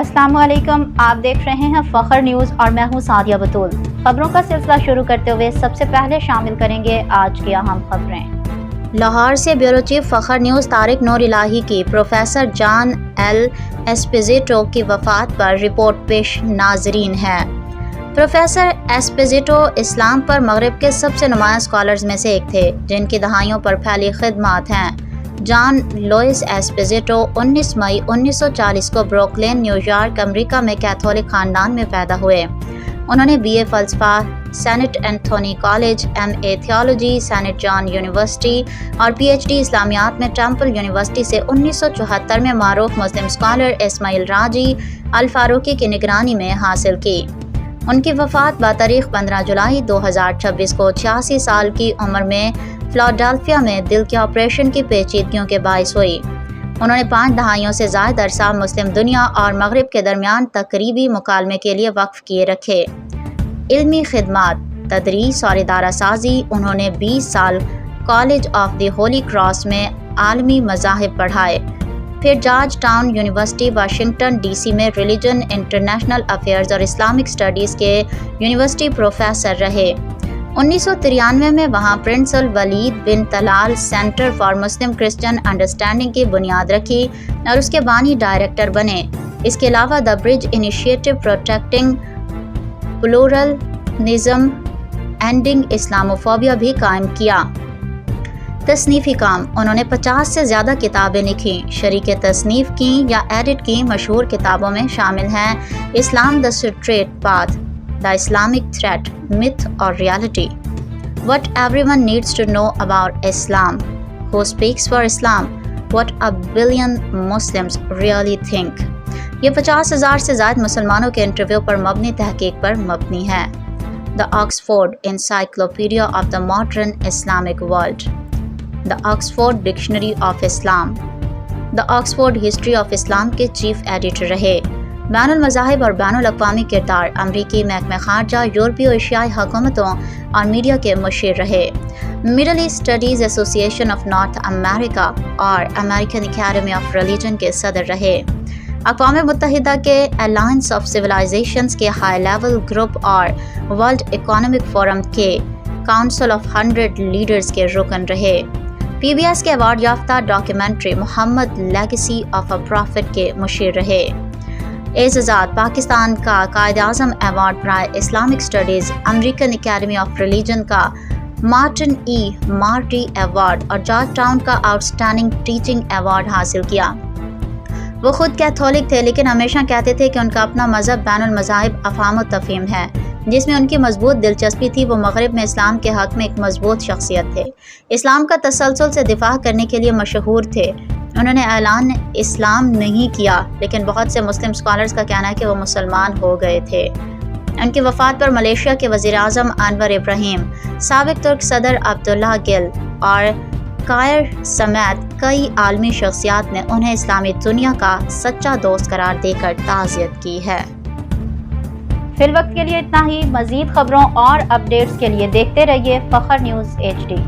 अस्सलाम वालेकुम, आप देख रहे हैं फखर न्यूज़ और मैं हूं सादिया बतूल। खबरों का सिलसिला शुरू करते हुए सबसे पहले शामिल करेंगे आज की अहम खबरें। लाहौर से ब्यूरो चीफ फखर न्यूज़ तारिक नूर इलाही की प्रोफेसर जॉन एल एस्पोजिटो की वफ़ात पर रिपोर्ट पेश नाजरीन है। प्रोफेसर एस्पोजिटो इस्लाम पर मगरिब के सबसे नुमायां स्कॉलर्स में से एक थे, जिनकी दहाइयों पर फैली खिदमात हैं। जॉन लुइस एस्पोजिटो 19 मई 1940 को ब्रुकलिन, न्यूयॉर्क, अमेरिका में कैथोलिक ख़ानदान में पैदा हुए। उन्होंने BA फ़लसफ़ा Saint Anthony college, MA theology Saint John university और PhD इस्लामियात में टेम्पल यूनिवर्सिटी से 1974 में मारूफ मुस्लिम स्कॉलर इस्माइल राजी अल फारूकी की निगरानी में हासिल की। उनकी वफ़ात बातारीख़ 15 जुलाई 2026 को 86 साल की उम्र में फिलाडेल्फिया में दिल के ऑपरेशन की पेचीदगियों के बाइस हुई। उन्होंने 5 दहाइयों से ज़ायद अरसा मुस्लिम दुनिया और मगरिब के दरमियान तकरीबी मुकालमे के लिए वक्फ किए रखे। इल्मी खिदमात, तदरीस और इदारा साजी। उन्होंने 20 साल college of the Holy Cross में आलमी मज़ाहिब पढ़ाए। फिर Georgetown university Washington DC में रिलीजन, इंटरनेशनल अफेयर्स और इस्लामिक स्टडीज़ के यूनिवर्सिटी प्रोफेसर रहे। 1993 में वहाँ prince Al Waleed bin Talal centre for Muslim Christian understanding की बुनियाद रखी और उसके बानी डायरेक्टर बने। इसके अलावा the bridge initiative protecting pluralism ending Islamophobia भी कायम किया। तसनीफ़ी काम, उन्होंने 50 से ज़्यादा किताबें लिखी, शरीक तसनीफ़ की या एडिट की। मशहूर किताबों में शामिल हैं Islam the straight path, the Islamic threat, myth और reality, what everyone needs to know about Islam, who speaks for Islam, what a billion Muslims really think. ये 50,000 से ज़ायद मुसलमानों के इंटरव्यू पर मबनी तहकीक पर मबनी है। The Oxford encyclopedia of the modern Islamic world, the Oxford dictionary of Islam, the Oxford history of Islam के chief editor रहे। बैनुल मज़ाहिब और बैनुल अक़वामी किरदार, अमरीकी महकमे ख़ारजा, यूरोपीय एशियाई हुकूमतों और मीडिया के मुशीर रहे। Middle East Studies Association of North America और अमेरिकन एकेडमी ऑफ रिलीजन के सदर रहे। अक़वाम मुत्तहिदा के अलायंस ऑफ सिविलाइजेशंस के हाई लेवल ग्रुप और वर्ल्ड इकोनॉमिक फोरम के काउंसिल ऑफ 100 लीडर्स के रुकन रहे। PBS के अवार्ड याफ्ता documentary Muhammad legacy of a prophet के मुशीर रहे। एज़ाज़ात, पाकिस्तान का कायद-ए-आज़म अवार्ड प्राय Islamic studies, American Academy of Religion का मार्टिन E. मार्टी अवार्ड और जॉर्ज टाउन का आउटस्टैंडिंग टीचिंग अवार्ड हासिल किया। वो खुद कैथोलिक थे, लेकिन हमेशा कहते थे कि उनका अपना मज़हब बैनुल मज़ाहिब अफ़हाम व तफ़हीम है, जिसमें उनकी मजबूत दिलचस्पी थी। वो मगरिब में इस्लाम के हक़ में एक मजबूत शख्सियत थे। इस्लाम का तसलसल से दिफा करने के लिए मशहूर थे। उन्होंने ऐलान इस्लाम नहीं किया, लेकिन बहुत से मुस्लिम स्कॉलर्स का कहना है कि वो मुसलमान हो गए थे। उनकी वफ़ात पर मलेशिया के वज़ीर-ए-आज़म अनवर इब्राहिम, साबिक़ तुर्क सदर अब्दुल्लाह गिल और कायर समेत कई आलमी शख्सियात ने उन्हें इस्लामी दुनिया का सच्चा दोस्त करार देकर ताज़ियत की है। फिलवक्त के लिए इतना ही। मज़ीद खबरों और अपडेट्स के लिए देखते रहिए फखर न्यूज़ HD।